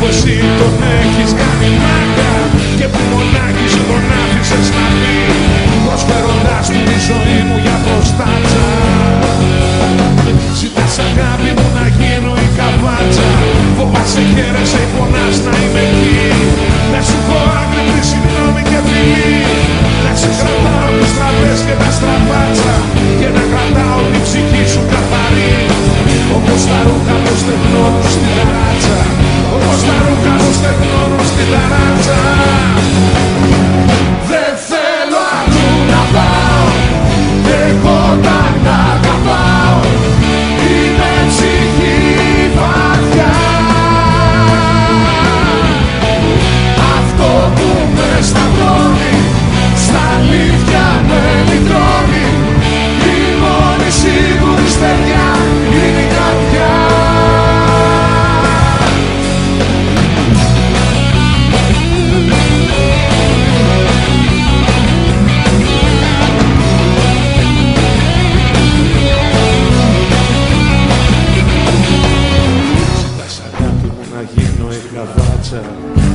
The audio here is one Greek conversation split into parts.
εσύ τον έχεις κάνει μάγκα και που μονάχη σου τον άφησες να πει, προσφέροντας του τη ζωή μου για προστάτσα. Ζητάς αγάπη μου να γίνω η καβάτσα, φοβάσαι χαίρεσαι ή πονάς να είμαι εκεί, να σου πω άγρυπνη συγγνώμη και φιλή, να σε κρατάω τις τραπές και τα στραβάτσα και να κρατάω την ψυχή σου καθαρή, όπως τα ρούχα που στεγνώνουν στην ταράτσα, όπως τα ρούχα που στεγνώνουν στην ταράτσα. Δεν θέλω αλλού να πάω, εγώ όταν αγαπάω είναι ψυχή βαθιά. Αυτό που με σταυρώνει, στα αλήθεια με λυτρώνει, η μόνη σίγουρη στεριά είναι η καρδιά.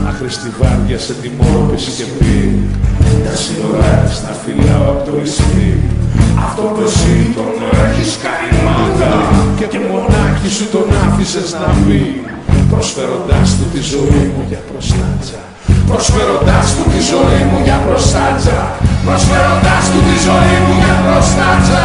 Άχρηστη βάρδια σε τιμώροπηση και πει, τα σύνορα στα φυλάω απ' το ισχύ. Αυτό το εσύ τον έχεις κάνει μάγκα και μονάχη σου τον άφησες να πει, προσφέροντάς του τη ζωή μου για προστάτσα, προσφέροντάς του τη ζωή μου για προστάτσα, προσφέροντάς του τη ζωή μου για προστάτσα.